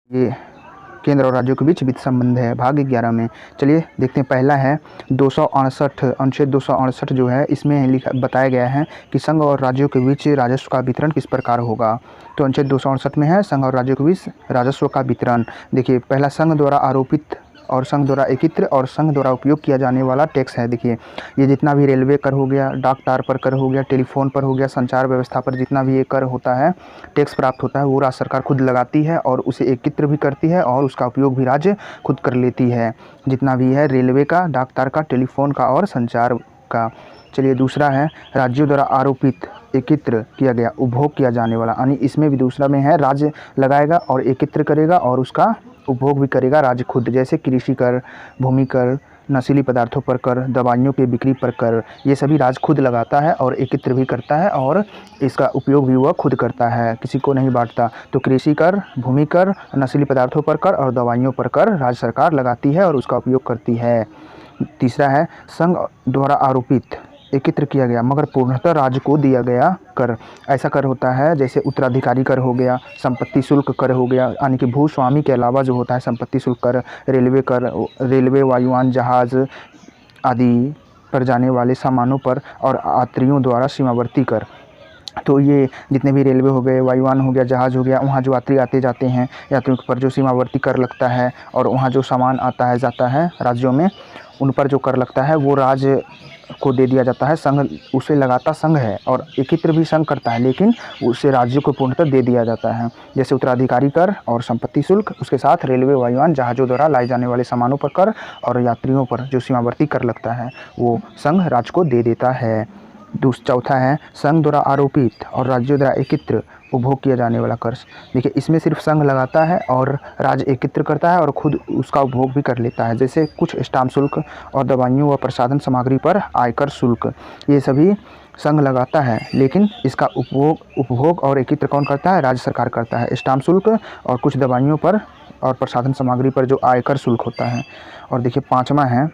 ये केंद्र और राज्यों के बीच वित्त संबंध है भाग 11 में। चलिए देखते हैं। पहला है 268 अनुच्छेद 268 जो है इसमें लिखा बताया गया है कि संघ और राज्यों के बीच राजस्व का वितरण किस प्रकार होगा। तो अनुच्छेद 268 में है संघ और राज्यों के बीच राजस्व का वितरण। देखिए पहला संघ द्वारा आरोपित और संघ द्वारा एकत्र और संघ द्वारा उपयोग किया जाने वाला टैक्स है। देखिए ये जितना भी रेलवे कर हो गया, डाक तार पर कर हो गया, टेलीफोन पर हो गया, संचार व्यवस्था पर जितना भी ये कर होता है, टैक्स प्राप्त होता है, वो राज्य सरकार खुद लगाती है और उसे एकत्र भी करती है और उसका उपयोग भी राज्य खुद कर लेती है। जितना भी है रेलवे का, डाक तार का, टेलीफोन का और संचार का। चलिए दूसरा है राज्यों द्वारा आरोपित एकत्र किया गया उपभोग किया जाने वाला, यानी इसमें भी दूसरा में है राज्य लगाएगा और एकत्र करेगा और उसका उपभोग भी करेगा राज्य खुद। जैसे कृषि कर, भूमि कर, नशीली पदार्थों पर कर, दवाइयों के बिक्री पर कर, ये सभी राज्य खुद लगाता है और एकत्र भी करता है और इसका उपयोग भी वह खुद करता है, किसी को नहीं बांटता। तो कृषि कर, भूमि कर, नशीली पदार्थों पर कर और दवाइयों पर कर राज्य सरकार लगाती है और उसका उपयोग करती है। तीसरा है संघ द्वारा आरोपित एकत्र किया गया मगर पूर्णतः राज्य को दिया गया कर। ऐसा कर होता है जैसे उत्तराधिकारी कर हो गया, संपत्ति शुल्क कर हो गया, यानी कि भूस्वामी के अलावा जो होता है संपत्ति शुल्क कर, रेलवे कर, रेलवे, वायुयान, जहाज आदि पर जाने वाले सामानों पर और यात्रियों द्वारा सीमावर्ती कर। तो ये जितने भी रेलवे हो गए, वायुयान हो गया, जहाज़ हो गया, वहाँ जो यात्री आते जाते हैं, यात्रियों पर जो सीमावर्ती कर लगता है और वहाँ जो सामान आता है जाता है राज्यों में, उन पर जो कर लगता है वो राज्य को दे दिया जाता है। संघ उसे लगाता संघ है और एकत्र भी संघ करता है, लेकिन उसे राज्यों को पूर्णतः दे दिया जाता है। जैसे उत्तराधिकारी कर और संपत्ति शुल्क, उसके साथ रेलवे, वायुयान, जहाज़ों द्वारा लाए जाने वाले सामानों पर कर और यात्रियों पर जो सीमावर्ती कर लगता है वो संघ राज्य को दे देता है। चौथा है संघ द्वारा आरोपित और राज्यों द्वारा एकत्र उपभोग किया जाने वाला कर। देखिए इसमें सिर्फ संघ लगाता है और राज्य एकत्र करता है और खुद उसका उपभोग भी कर लेता है। जैसे कुछ स्टाम्प शुल्क और दवाइयों व प्रसाधन सामग्री पर आयकर शुल्क, ये सभी संघ लगाता है, लेकिन इसका उपभोग और एकत्र कौन करता है? राज्य सरकार करता है। स्टाम्प शुल्क और कुछ दवाइयों पर और प्रसाधन सामग्री पर जो आयकर शुल्क होता है। और देखिए पाँचवा है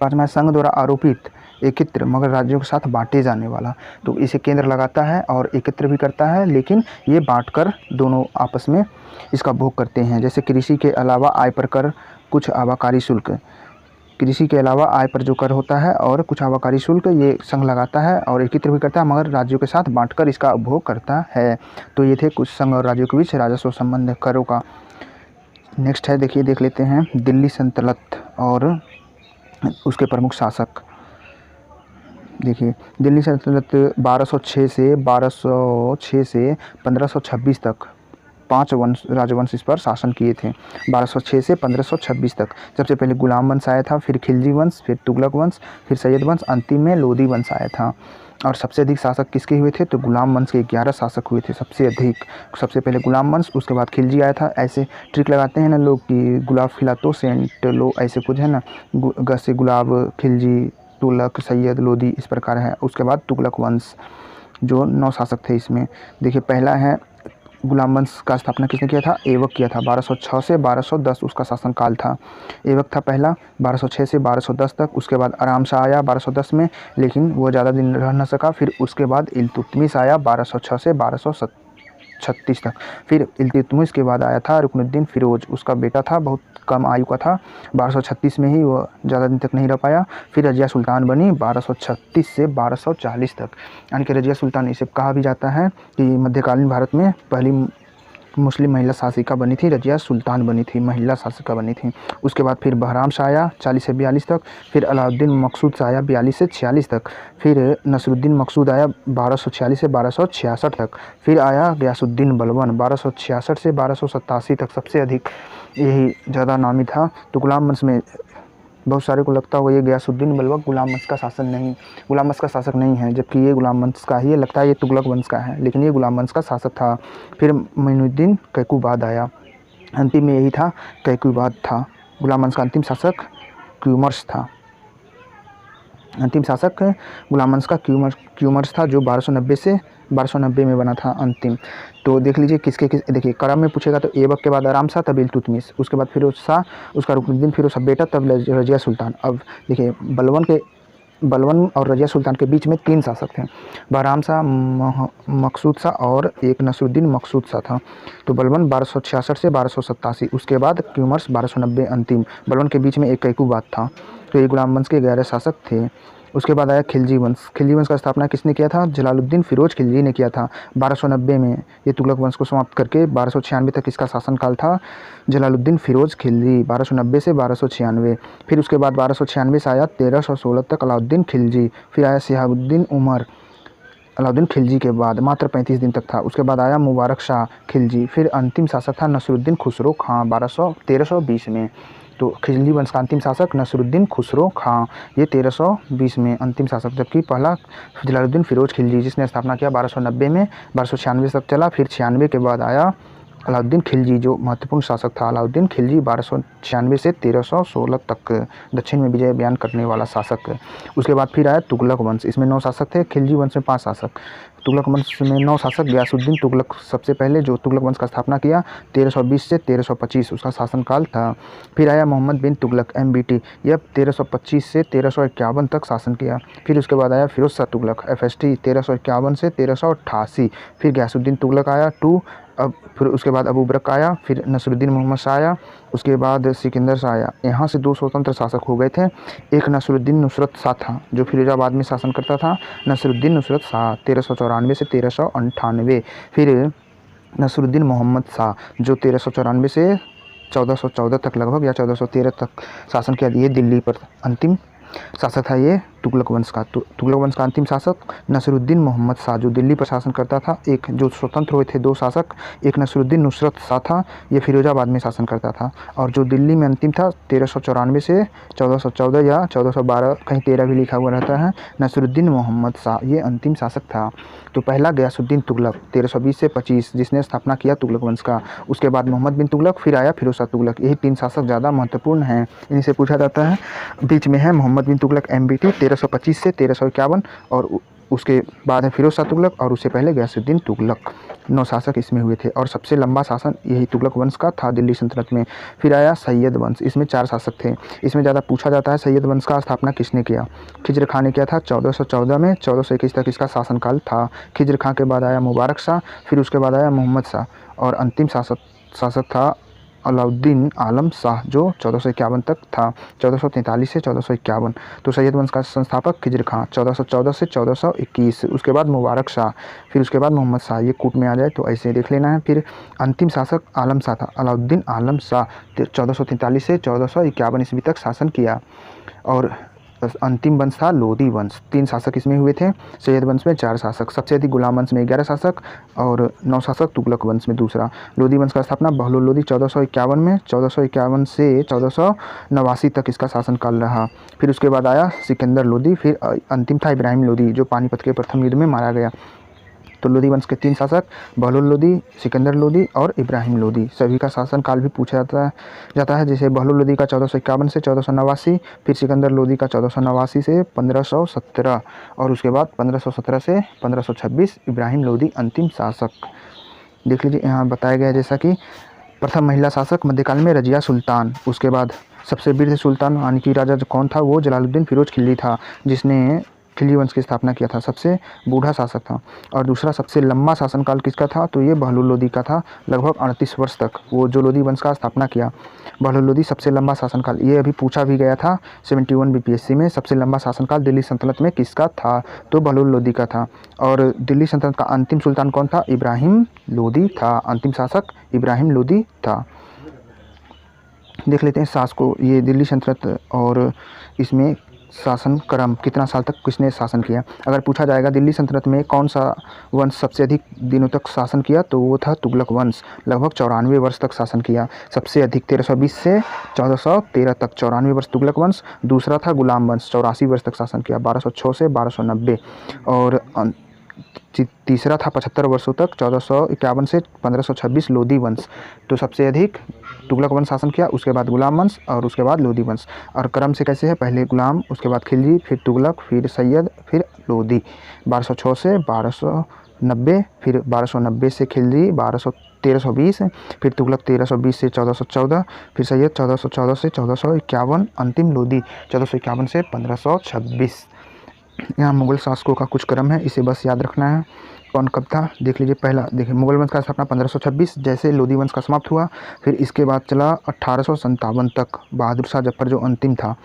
संघ द्वारा आरोपित एकत्र मगर राज्यों के साथ बांटे जाने वाला। तो इसे केंद्र लगाता है और एकत्र भी करता है, लेकिन ये बांटकर दोनों आपस में इसका भोग करते हैं। जैसे कृषि के अलावा आय पर कर, कुछ आवाकारी शुल्क, कृषि के अलावा आय पर जो कर होता है और कुछ आवाकारी शुल्क ये संघ लगाता है और एकत्र भी करता है मगर राज्यों के साथ बांटकर इसका उपभोग करता है। तो ये थे कुछ संघ और राज्यों के बीच राजस्व संबंध करों का। नेक्स्ट है देखिए देख लेते हैं दिल्ली सल्तनत और उसके प्रमुख शासक। देखिए दिल्ली सल्तनत 1206 से 1526 तक 5 राजवंश इस पर शासन किए थे। 1206 से 1526 तक। सबसे पहले गुलाम वंश आया था, फिर खिलजी वंश, फिर तुगलक वंश, फिर सैयद वंश, अंतिम में लोदी वंश आया था। और सबसे अधिक शासक किसके हुए थे? तो गुलाम वंश के 11 शासक हुए थे सबसे अधिक। सबसे पहले गुलाम वंश, उसके बाद खिलजी आया था। ऐसे ट्रिक लगाते हैं ना लोग कि गुलाब खिला तो सेंट लो, ऐसे कुछ है ना, से गुलाब, खिलजी, तुगलक, सैयद, लोदी, इस प्रकार है। उसके बाद तुगलक वंश जो 9 शासक थे इसमें। देखिए पहला है गुलाम वंश का स्थापना किसने किया था? ऐबक किया था। 1206 से 1210 उसका शासनकाल था। ऐबक था पहला 1206 से 1210 तक। उसके बाद आराम शाह आया 1210 में, लेकिन वो ज़्यादा दिन रह न सका। फिर उसके बाद इल्तुतमिश आया 1206 से 1236 तक। फिर इल्तुतमिश के बाद आया था रुकनुद्दीन फिरोज, उसका बेटा था, बहुत कम आयु का था। 1236 में ही वो ज़्यादा दिन तक नहीं रह पाया। फिर रजिया सुल्तान बनी 1236 से 1240 तक। यानी कि रजिया सुल्तान इसे कहा भी जाता है कि मध्यकालीन भारत में पहली मुस्लिम महिला शासिका बनी थी, रजिया सुल्तान बनी थी, महिला शासिका बनी थी। उसके बाद फिर बहराम शाह आया 40 से 42 तक। फिर अलाउद्दीन मकसूद शाह आया 42 से 46 तक। फिर नसरुद्दीन मकसूद आया 1246 से 1266 तक। फिर आया गयासुद्दीन बलबन 1266 से 1287 तक। सबसे अधिक यही ज़्यादा नामी था। तो गुलाम वंश में बहुत सारे को लगता होगा ये गयासुद्दीन बलबन गुलाम वंश का शासक नहीं है, जबकि ये गुलाम वंश का ही है। लगता है ये तुगलक वंश का है, लेकिन ये गुलाम वंश का शासक था। फिर मोइनुद्दीन कैकुबाद आया, अंतिम में यही था, कैकुबाद था। गुलाम वंश का अंतिम शासक क्यूमर्स था। अंतिम शासक गुलाम वंश का क्यूमर्स था, जो 1290 में बना था अंतिम। तो देख लीजिए देखिए क्रम में पूछेगा तो ऐबक के बाद आराम शाह, तब इल्तुतमिश, उसके बाद फिरोज शाह, उसका रुकनुद्दीन फिरोज शाह बेटा, तब रजिया सुल्तान। अब देखिए बलबन के बलबन और रजिया सुल्तान के बीच में 3 शासक थे। बहराम शाह, मकसूद शाह और एक नसरुद्दीन मकसूद शाह था। तो बलबन 1266 से 1287, उसके बाद क्यूमर्स 1290 अंतिम। बलबन के बीच में एक कैकू बात था। तो ये गुलाम वंश के 11 शासक थे। उसके बाद आया खिलजी वंश। खिलजी वंश का स्थापना किसने किया था? जलालुद्दीन फिरोज खिलजी ने किया था 1290 में। ये तुगलक वंश को समाप्त करके 1296 तक इसका शासनकाल था। जलालुद्दीन फिरोज खिलजी 1290 से 1296। फिर उसके बाद 1296 से आया 1316 तक अलाउद्दीन खिलजी। फिर आया शिहाबुद्दीन उमर अलाउद्दीन खिलजी के बाद, मात्र 35 दिन तक था। उसके बाद आया मुबारक शाह खिलजी। फिर अंतिम शासक था नसरुद्दीन खुसरो खां 1320 में। तो खिलजी वंश का अंतिम शासक नसरुद्दीन खुसरो खां, ये 1320 में अंतिम शासक। जबकि पहला जलालुद्दीन फिरोज खिलजी जिसने स्थापना किया 1290 में, 1296 तक चला। फिर 96 के बाद आया अलाउद्दीन खिलजी जो महत्वपूर्ण शासक था। अलाउद्दीन खिलजी 1296 से 1316 तक दक्षिण में विजय बयान करने वाला शासक। उसके बाद फिर आया तुगलक वंश। इसमें 9 शासक थे। खिलजी वंश में 5 शासक। तुगलक वंश में 9 शासक। गयासुद्दीन तुगलक सबसे पहले जो तुगलक वंश का स्थापना किया 1320 से 1325 उसका शासनकाल था। फिर आया मोहम्मद बिन तुगलक MBT, यह 1325 से 1351 तक शासन किया। फिर उसके बाद आया फिरोज शाह तुगलक FST 1351 से 1388। फिर गयासुद्दीन तुगलक आया 2। अब फिर उसके बाद अबू बरक आया। फिर नसरुद्दीन मोहम्मद शाह आया। उसके बाद सिकंदर शाह आया। यहाँ से 2 स्वतंत्र शासक हो गए थे। एक नसरुद्दीन नुसरत शाह था जो फिरोजाबाद में शासन करता था। नसरुद्दीन नुसरत शाह 1394 से 1398। फिर नसरुद्दीन मोहम्मद शाह जो 1394 से 1414 तक लगभग या 1413 तक शासन किया। ये दिल्ली पर अंतिम शासक था ये तुगलक वंश का। तुगलक वंश का अंतिम शासक नसरुद्दीन मोहम्मद शाह जो दिल्ली पर शासन करता था। एक जो स्वतंत्र हुए थे 2 शासक, एक नसरुद्दीन नुसरत शाह था, ये फिरोजाबाद में शासन करता था। और जो दिल्ली में अंतिम था 1394 से 1414 या 1412, कहीं 13 भी लिखा हुआ रहता है, नसरुद्दीन मोहम्मद शाह ये अंतिम शासक था। तो पहला गयासुद्दीन तुगलक 1320 से 25 जिसने स्थापना किया तुगलक वंश का। उसके बाद मोहम्मद बिन तुगलक, फिर आया फिरोज शाह तुगलक। यही 3 शासक ज़्यादा महत्वपूर्ण हैं, इन्हीं से पूछा जाता है। बीच में है मोहम्मद बिन तुगलक MBT 1325 से 1351 और उसके बाद है फिरोज शाह तुगलक और उससे पहले गयासुद्दीन तुगलक। 9 शासक इसमें हुए थे और सबसे लंबा शासन यही तुगलक वंश का था दिल्ली सल्तनत में। फिर आया सैयद वंश। इसमें 4 शासक थे। इसमें ज़्यादा पूछा जाता है सैयद वंश का स्थापना किसने किया? खिज्र खां ने किया था 1414 में। 1421 तक इसका शासनकाल था। खिज्र खां के बाद आया मुबारक शाह। फिर उसके बाद आया मोहम्मद शाह और अंतिम शासक था अलाउद्दीन आलम शाह जो 1451 तक था। 1443 से 1451। तो सैयद वंश का संस्थापक खिज्र खां 1414 से 1421। उसके बाद मुबारक शाह, फिर उसके बाद मोहम्मद शाह। ये कूट में आ जाए तो ऐसे देख लेना है। फिर अंतिम शासक आलम शाह था, अलाउद्दीन आलम शाह 1443 से 1451 ईस्वी तक शासन किया। और अंतिम वंश था लोधी वंश। 3 शासक इसमें हुए थे। सैयद वंश में 4 शासक, सबसे अधिक गुलाम वंश में 11 शासक और 9 शासक तुगलक वंश में दूसरा। लोधी वंश का स्थापना बहलोल लोधी 1451 में। 1451 से 1489 तक इसका शासनकाल रहा। फिर उसके बाद आया सिकंदर लोधी। फिर अंतिम था इब्राहिम लोधी जो पानीपत के प्रथम युद्ध में मारा गया। तो लोधी वंश के 3 शासक बहलोल लोधी, सिकंदर लोधी और इब्राहिम लोधी। सभी का शासनकाल भी पूछा जाता है। जैसे बहलोल लोधी का 1451 से 1489, फिर सिकंदर लोधी का 1489 से 1517 और उसके बाद 1517 से 1526 इब्राहिम लोधी अंतिम शासक। देख लीजिए यहाँ बताया गया जैसा कि प्रथम महिला शासक मध्यकाल में रजिया सुल्तान। उसके बाद सबसे वृद्ध सुल्तान यानी कि राजा कौन था? वो जलालुद्दीन फिरोज खिलजी था जिसने खिलजी वंश की स्थापना किया था। सबसे बूढ़ा शासक था। और दूसरा सबसे लंबा शासनकाल किसका था? तो ये बहलोल लोधी का था, लगभग 38 वर्ष तक वो जो लोधी वंश का स्थापना किया। बहलोल लोधी सबसे लंबा शासनकाल, ये अभी पूछा भी गया था 71 BPSC में। सबसे लंबा शासनकाल दिल्ली सल्तनत में किसका था? तो बहलोल लोधी का था। और दिल्ली सल्तनत का अंतिम सुल्तान कौन था? इब्राहिम लोधी था। अंतिम शासक इब्राहिम लोधी था। देख लेते हैं शासकों ये दिल्ली सल्तनत और इसमें शासन क्रम कितना साल तक किसने शासन किया। अगर पूछा जाएगा दिल्ली सल्तनत में कौन सा वंश सबसे अधिक दिनों तक शासन किया तो वो था तुगलक वंश, लगभग 94 वर्ष तक शासन किया। सबसे अधिक 1320 से 1413 तक 94 वर्ष तुगलक वंश। दूसरा था गुलाम वंश, 84 वर्ष तक शासन किया, 1206 से 1290। और तीसरा था 75 वर्षों तक, 1451 से 1526 लोधी वंश। तो सबसे अधिक तुगलक वंश शासन किया, उसके बाद गुलाम वंश और उसके बाद लोधी वंश। और क्रम से कैसे है? पहले गुलाम, उसके बाद खिलजी, फिर तुगलक, फिर सैयद, फिर लोधी। 1206 से 1290, फिर 1290 से खिलजी, 1320, फिर तुगलक 1320 से 1414, फिर सैयद 1414 से 1451, अंतिम लोधी 1451 से 1526। यहाँ मुग़ल शासकों का कुछ क्रम है, इसे बस याद रखना है। कौन कब था देख लीजिए। पहला देखिए, मुग़ल वंश का स्थापना 1526, जैसे लोधी वंश का समाप्त हुआ, फिर इसके बाद चला 1857 तक। बहादुर शाह जफ़र जो अंतिम था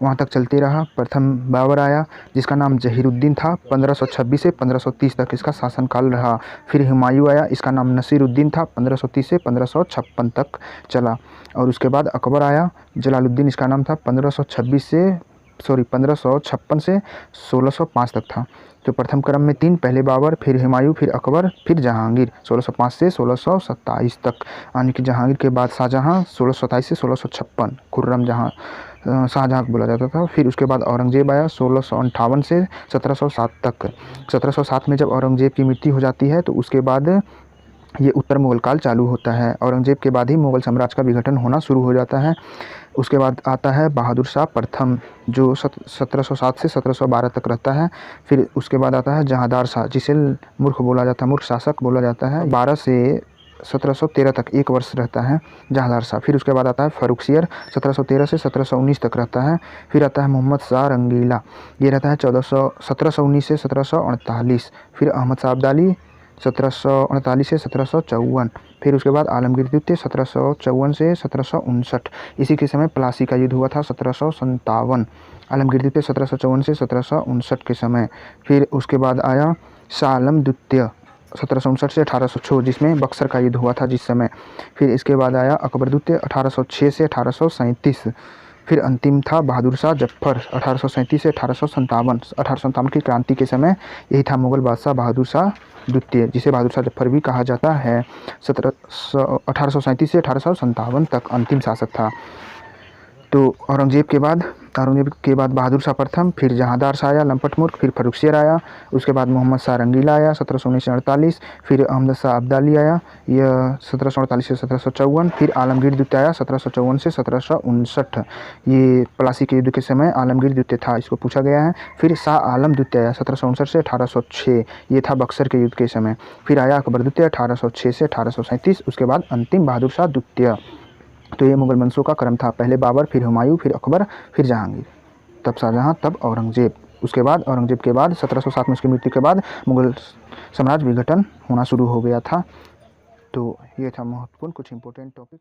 वहाँ तक चलते रहा। प्रथम बाबर आया जिसका नाम जहीरुद्दीन था, 1526 से 1530 तक इसका शासनकाल रहा। फिर हुमायूं आया, इसका नाम नसीरुद्दीन था, 1530 से 1556 तक चला। और उसके बाद अकबर आया, जलालुद्दीन इसका नाम था, 1556 से 1605 तक था। तो प्रथम क्रम में 3, पहले बाबर, फिर हुमायूं, फिर अकबर, फिर जहांगीर, 1605 से 1627 तक। यानी कि जहांगीर के बाद शाहजहां, 1627 से 1656, खुर्रम जहां शाहजहां को बोला जाता था। फिर उसके बाद औरंगजेब आया 1658 से 1707 तक। 1707 में जब औरंगजेब की मृत्यु हो जाती है तो उसके बाद ये उत्तर मुग़ल काल चालू होता है। औरंगजेब के बाद ही मुग़ल साम्राज्य का विघटन होना शुरू हो जाता है। उसके बाद आता है बहादुर शाह प्रथम, जो 1707 से 1712 तक रहता है। फिर उसके बाद आता है जहांदार शाह, जिसे मूर्ख बोला जाता है, मूर्ख शासक बोला जाता है। 12 से 1713 तक 1 वर्ष रहता है जहांदार शाह। फिर उसके बाद आता है फर्रुखसियर, 1713 से 1719 तक रहता है। फिर आता है मोहम्मद शाह रंगीला, ये रहता है 1719 से 1748। फिर अहमद शाह अब्दाली, 1748 से 1754। फिर उसके बाद आलमगीर द्वितीय, 1754 से 1759। इसी के समय प्लासी का युद्ध हुआ था 1757। आलमगीर द्वितीय 1754 से 1759 के समय। फिर उसके बाद आया शाह आलम द्वितीय, 1759 से 1806, जिसमें बक्सर का युद्ध हुआ था जिस समय। फिर इसके बाद आया अकबर द्वितीय, 1806 से 1837। फिर अंतिम था बहादुर शाह जफ़र, 1837 से 1857। 1857 की क्रांति के समय यही था मुग़ल बादशाह बहादुर शाह द्वितीय, जिसे बहादुर शाह जफ़र भी कहा जाता है। 1837 से 1857 तक अंतिम शासक था। तो औरंगजेब के बाद बहादुर शाह प्रथम, फिर जहांदार शाह आया लंपट मूर्ख, फिर फर्रुखसियर आया, उसके बाद मोहम्मद शाह रंगीला आया 1719 से 48। फिर अहमद शाह अब्दाली आया, यह 1748 से 1754। फिर आलमगीर द्वितीय आया 1754 से 1759। ये प्लासी के युद्ध के समय आलमगीर द्वितीय था, इसको पूछा गया है। फिर शाह आलम द्वितीय आया 1759 से 1806, ये था बक्सर के युद्ध के समय। फिर आया अकबर द्वितीय 1806 से 1837। उसके बाद अंतिम बहादुर शाह द्वितीय। तो ये मुग़ल वंशों का क्रम था, पहले बाबर, फिर हुमायूं, फिर अकबर, फिर जहांगीर, तब शाहजहां, तब औरंगजेब। उसके बाद औरंगजेब के बाद 1707 में उसकी मृत्यु के बाद मुग़ल साम्राज्य विघटन होना शुरू हो गया था। तो ये था महत्वपूर्ण कुछ इंपॉर्टेंट टॉपिक।